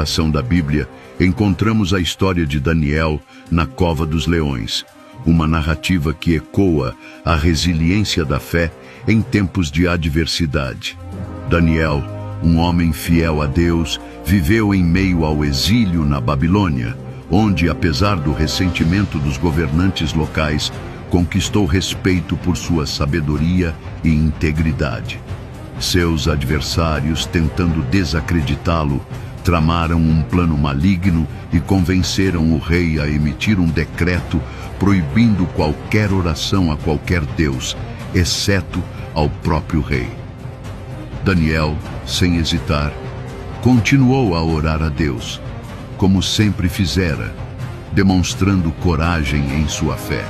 narração da Bíblia, encontramos a história de Daniel na cova dos leões, uma narrativa que ecoa a resiliência da fé em tempos de adversidade. Daniel, um homem fiel a Deus, viveu em meio ao exílio na Babilônia, onde, apesar do ressentimento dos governantes locais, conquistou respeito por sua sabedoria e integridade. Seus adversários, tentando desacreditá-lo, tramaram um plano maligno e convenceram o rei a emitir um decreto proibindo qualquer oração a qualquer deus, exceto ao próprio rei. Daniel, sem hesitar, continuou a orar a Deus, como sempre fizera, demonstrando coragem em sua fé.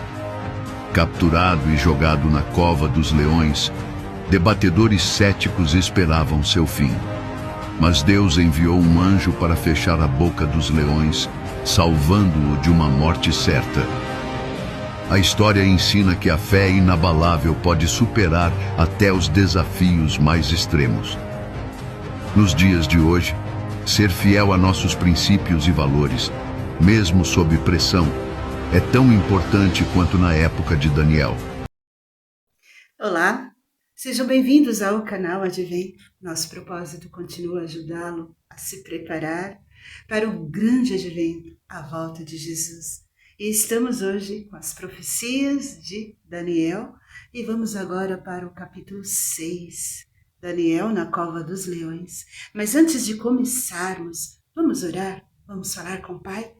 Capturado e jogado na cova dos leões, debatedores céticos esperavam seu fim. Mas Deus enviou um anjo para fechar a boca dos leões, salvando-o de uma morte certa. A história ensina que a fé inabalável pode superar até os desafios mais extremos. Nos dias de hoje, ser fiel a nossos princípios e valores, mesmo sob pressão, é tão importante quanto na época de Daniel. Olá, sejam bem-vindos ao canal Advento. Nosso propósito continua ajudá-lo a se preparar para o grande advento, a volta de Jesus. E estamos hoje com as profecias de Daniel e vamos agora para o capítulo 6, Daniel na cova dos leões. Mas antes de começarmos, vamos orar, vamos falar com o Pai?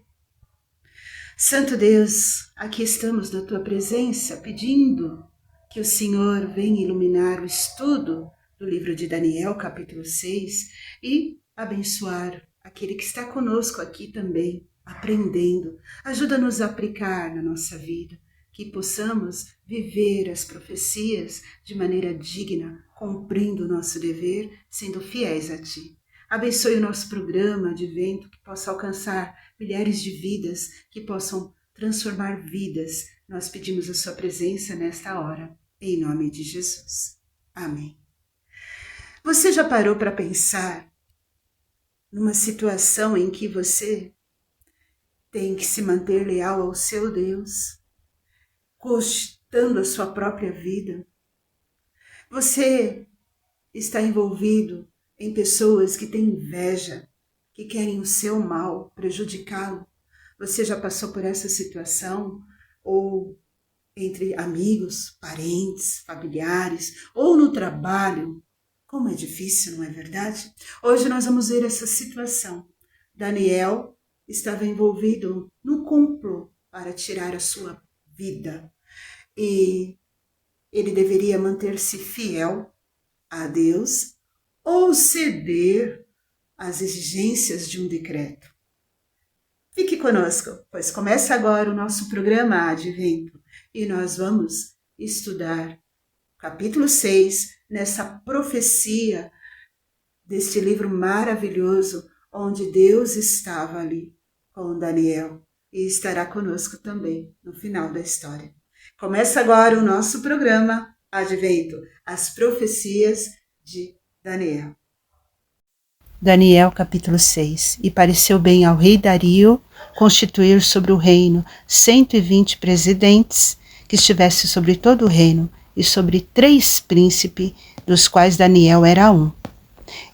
Santo Deus, aqui estamos na Tua presença pedindo que o Senhor venha iluminar o estudo do livro de Daniel, capítulo 6, e abençoar aquele que está conosco aqui também, aprendendo. Ajuda-nos a aplicar na nossa vida, que possamos viver as profecias de maneira digna, cumprindo o nosso dever, sendo fiéis a Ti. Abençoe o nosso programa Advento, que possa alcançar milhares de vidas, que possam transformar vidas. Nós pedimos a Sua presença nesta hora, em nome de Jesus. Amém. Você já parou para pensar numa situação em que você tem que se manter leal ao seu Deus, custando a sua própria vida? Você está envolvido em pessoas que têm inveja, que querem o seu mal, prejudicá-lo. Você já passou por essa situação? Ou entre amigos, parentes, familiares, ou no trabalho? Como é difícil, não é verdade? Hoje nós vamos ver essa situação. Daniel estava envolvido num complô para tirar a sua vida. E ele deveria manter-se fiel a Deus ou ceder às exigências de um decreto. Fique conosco, pois começa agora o nosso programa Advento e nós vamos estudar capítulo 6, nessa profecia deste livro maravilhoso, onde Deus estava ali com Daniel e estará conosco também no final da história. Começa agora o nosso programa Advento, as profecias de Daniel. Daniel capítulo 6. E pareceu bem ao rei Dario constituir sobre o reino 120 presidentes, que estivesse sobre todo o reino, e sobre 3 príncipes, dos quais Daniel era um.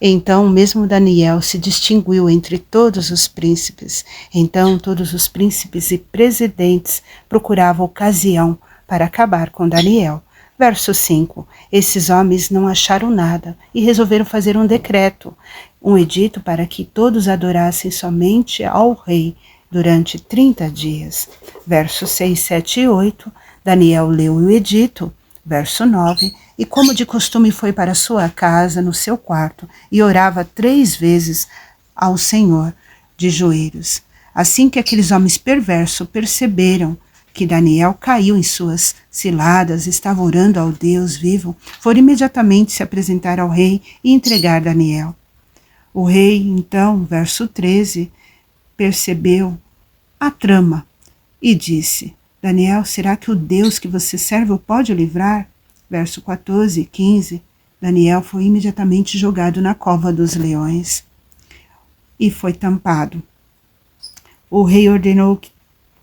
Então mesmo Daniel se distinguiu entre todos os príncipes. Então todos os príncipes e presidentes procuravam ocasião para acabar com Daniel. Verso 5. Esses homens não acharam nada e resolveram fazer um decreto, um edito para que todos adorassem somente ao rei durante 30 dias. Versos 6, 7 e 8. Daniel leu o edito. Verso 9, e como de costume foi para sua casa, no seu quarto, e orava 3 vezes ao Senhor de joelhos. Assim que aqueles homens perversos perceberam que Daniel caiu em suas ciladas, estava orando ao Deus vivo, foram imediatamente se apresentar ao rei e entregar Daniel. O rei, então, verso 13, percebeu a trama e disse: Daniel, será que o Deus que você serve o pode o livrar? Verso 14 e 15, Daniel foi imediatamente jogado na cova dos leões. e foi tampado. O rei ordenou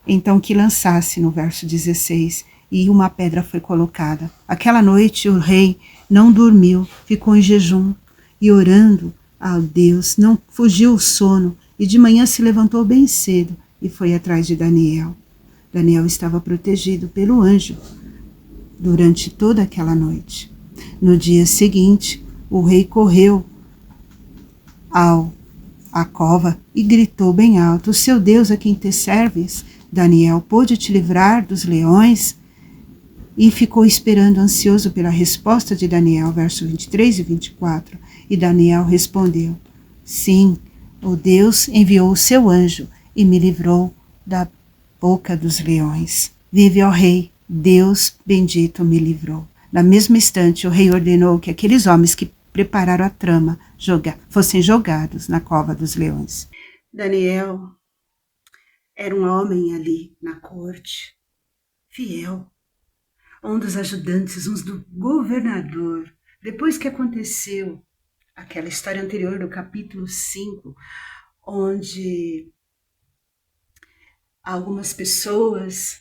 então que lançasse, no verso 16, e uma pedra foi colocada. Aquela noite o rei não dormiu, ficou em jejum e orando a Deus, não fugiu o sono, e de manhã se levantou bem cedo e foi atrás de Daniel. Daniel estava protegido pelo anjo durante toda aquela noite. No dia seguinte, o rei correu à cova e gritou bem alto: "O seu Deus a quem te serves, Daniel, pôde te livrar dos leões?" E ficou esperando ansioso pela resposta de Daniel, verso 23 e 24. E Daniel respondeu: "Sim, o Deus enviou o seu anjo e me livrou da boca dos leões. Vive, ó rei, Deus bendito me livrou." Na mesmo instante, o rei ordenou que aqueles homens que prepararam a trama fossem jogados na cova dos leões. Daniel era um homem ali na corte, fiel, um dos ajudantes, um do governador. Depois que aconteceu aquela história anterior do capítulo 5, onde algumas pessoas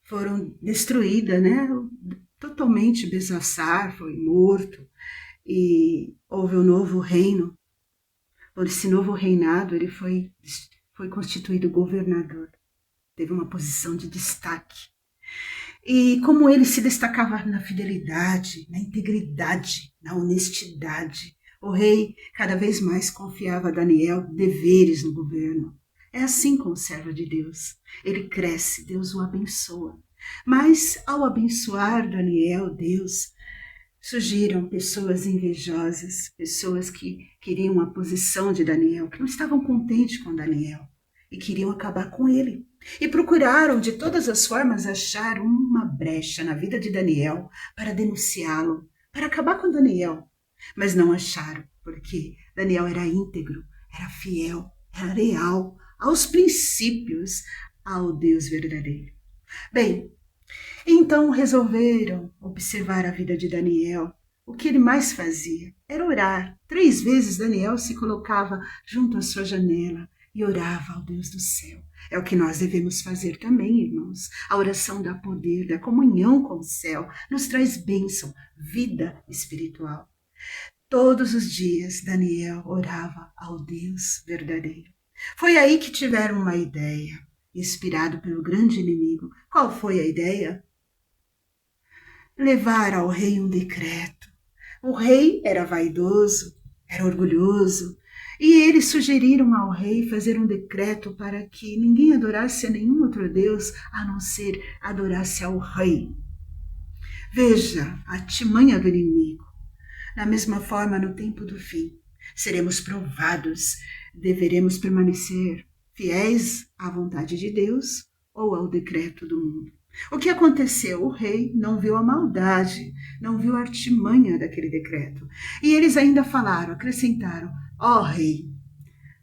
foram destruídas, né? Totalmente Besaçar foi morto e houve um novo reino. Por esse novo reinado, ele foi constituído governador. Teve uma posição de destaque. E como ele se destacava na fidelidade, na integridade, na honestidade, o rei cada vez mais confiava a Daniel deveres no governo. É assim com o servo de Deus. Ele cresce, Deus o abençoa. Mas ao abençoar Daniel, Deus, surgiram pessoas invejosas, pessoas que queriam a posição de Daniel, que não estavam contentes com Daniel e queriam acabar com ele. E procuraram de todas as formas achar uma brecha na vida de Daniel para denunciá-lo, para acabar com Daniel. Mas não acharam, porque Daniel era íntegro, era fiel, era leal aos princípios, ao Deus verdadeiro. Bem, então resolveram observar a vida de Daniel. O que ele mais fazia era orar. 3 vezes Daniel se colocava junto à sua janela e orava ao Deus do céu. É o que nós devemos fazer também, irmãos. A oração dá poder, dá comunhão com o céu, nos traz bênção, vida espiritual. Todos os dias Daniel orava ao Deus verdadeiro. Foi aí que tiveram uma ideia, inspirado pelo grande inimigo. Qual foi a ideia? Levar ao rei um decreto. O rei era vaidoso, era orgulhoso, e eles sugeriram ao rei fazer um decreto para que ninguém adorasse a nenhum outro Deus, a não ser adorasse ao rei. Veja a artimanha do inimigo. Da mesma forma, no tempo do fim, seremos provados, deveremos permanecer fiéis à vontade de Deus ou ao decreto do mundo. O que aconteceu? O rei não viu a maldade, não viu a artimanha daquele decreto. E eles ainda falaram, acrescentaram: ó rei,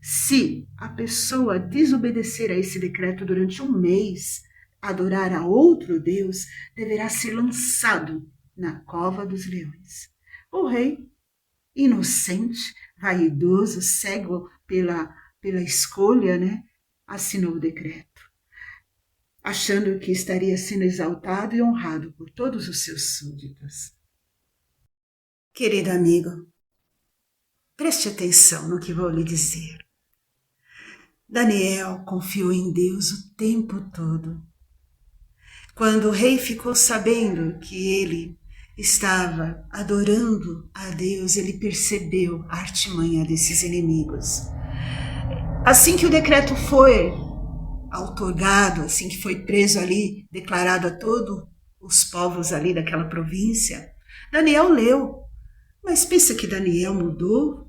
se a pessoa desobedecer a esse decreto durante 1 mês, adorar a outro Deus, deverá ser lançado na cova dos leões. O rei, inocente, vaidoso, cego pela escolha, né, assinou o decreto, achando que estaria sendo exaltado e honrado por todos os seus súditos. Querido amigo, preste atenção no que vou lhe dizer. Daniel confiou em Deus o tempo todo. Quando o rei ficou sabendo que ele estava adorando a Deus, ele percebeu a artimanha desses inimigos. Assim que o decreto foi outorgado, assim que foi preso ali, declarado a todos os povos ali daquela província, Daniel leu. Mas pensa que Daniel mudou?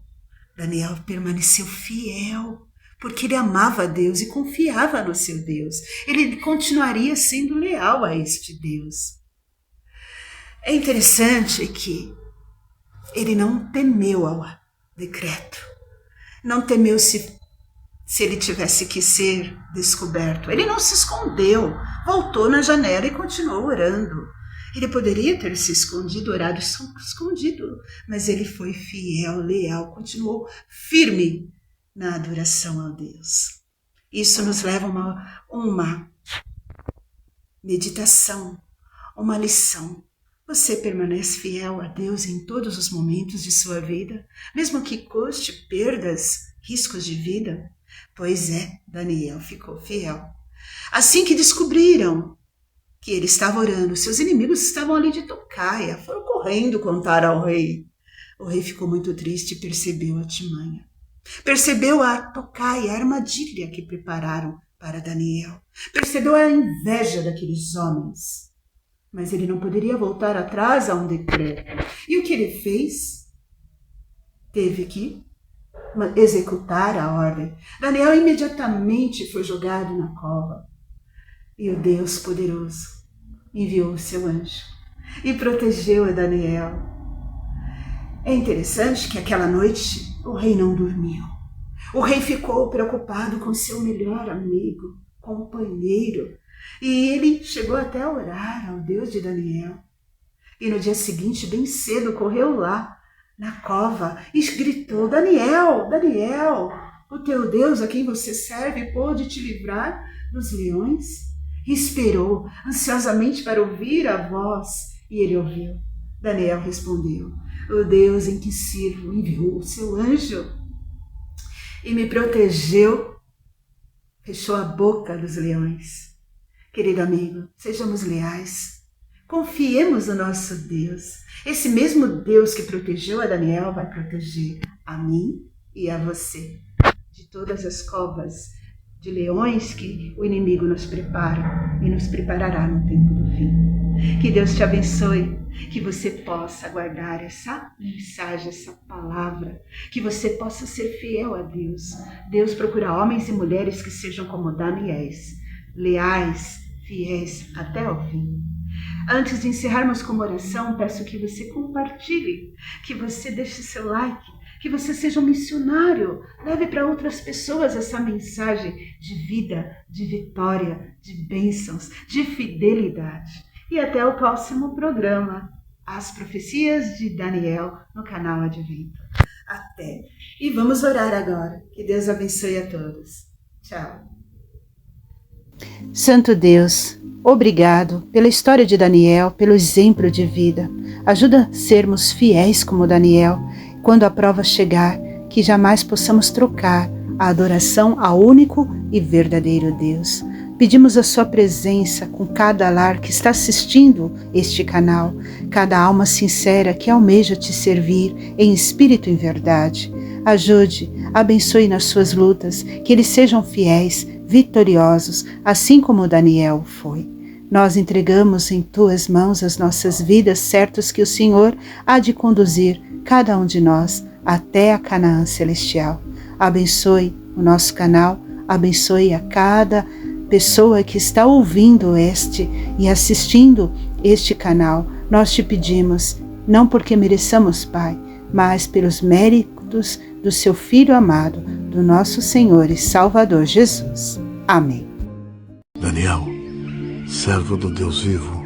Daniel permaneceu fiel, porque ele amava a Deus e confiava no seu Deus. Ele continuaria sendo leal a este Deus. É interessante que ele não temeu ao decreto, não temeu se ele tivesse que ser descoberto. Ele não se escondeu, voltou na janela e continuou orando. Ele poderia ter se escondido, orado escondido, mas ele foi fiel, leal, continuou firme na adoração a Deus. Isso nos leva a uma meditação, uma lição. Você permanece fiel a Deus em todos os momentos de sua vida, mesmo que custe perdas, riscos de vida? Pois é, Daniel ficou fiel. Assim que descobriram que ele estava orando, seus inimigos estavam ali de tocaia, foram correndo contar ao rei. O rei ficou muito triste e percebeu a artimanha. Percebeu a tocaia, a armadilha que prepararam para Daniel. Percebeu a inveja daqueles homens. Mas ele não poderia voltar atrás a um decreto. E o que ele fez? Teve que executar a ordem. Daniel imediatamente foi jogado na cova. E o Deus poderoso enviou o seu anjo e protegeu a Daniel. É interessante que aquela noite o rei não dormiu. O rei ficou preocupado com seu melhor amigo, companheiro, e ele chegou até a orar ao Deus de Daniel. E no dia seguinte, bem cedo, correu lá na cova e gritou: Daniel, Daniel, o teu Deus a quem você serve pôde te livrar dos leões? E esperou ansiosamente para ouvir a voz, e ele ouviu. Daniel respondeu: o Deus em que sirvo enviou o seu anjo e me protegeu, fechou a boca dos leões. Querido amigo, sejamos leais, confiemos no nosso Deus. Esse mesmo Deus que protegeu a Daniel vai proteger a mim e a você de todas as covas de leões que o inimigo nos prepara e nos preparará no tempo do fim. Que Deus te abençoe, que você possa guardar essa mensagem, essa palavra, que você possa ser fiel a Deus. Deus procura homens e mulheres que sejam como Daniéis, leais, fiéis até o fim. Antes de encerrarmos com uma oração, peço que você compartilhe, que você deixe seu like, que você seja um missionário, leve para outras pessoas essa mensagem de vida, de vitória, de bênçãos, de fidelidade. E até o próximo programa, As Profecias de Daniel, no canal Advento. Até! E vamos orar agora. Que Deus abençoe a todos. Tchau. Santo Deus, obrigado pela história de Daniel, pelo exemplo de vida. Ajuda a sermos fiéis como Daniel. Quando a prova chegar, que jamais possamos trocar a adoração ao único e verdadeiro Deus. Pedimos a sua presença com cada lar que está assistindo este canal, cada alma sincera que almeja te servir em espírito e em verdade. Ajude, abençoe nas suas lutas, que eles sejam fiéis, vitoriosos, assim como Daniel foi. Nós entregamos em tuas mãos as nossas vidas, certos que o Senhor há de conduzir cada um de nós até a Canaã celestial. Abençoe o nosso canal, abençoe a cada pessoa que está ouvindo e assistindo este canal. Nós te pedimos, não porque mereçamos, Pai, mas pelos méritos do seu Filho amado, do nosso Senhor e Salvador Jesus. Amém. Daniel, servo do Deus vivo,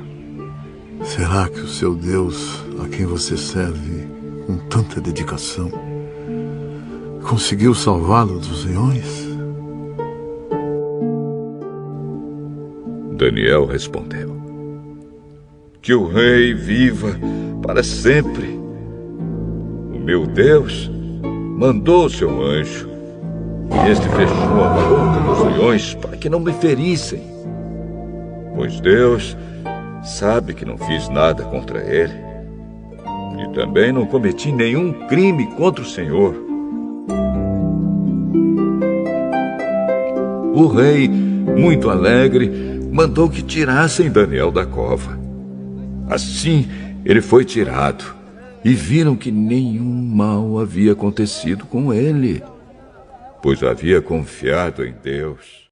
será que o seu Deus, a quem você serve com tanta dedicação, conseguiu salvá-lo dos leões? Daniel respondeu: que o rei viva para sempre. O meu Deus mandou seu anjo, e este fechou a boca dos leões para que não me ferissem. Pois Deus sabe que não fiz nada contra ele, e também não cometi nenhum crime contra o Senhor. O rei, muito alegre, mandou que tirassem Daniel da cova. Assim, ele foi tirado, e viram que nenhum mal havia acontecido com ele, pois havia confiado em Deus.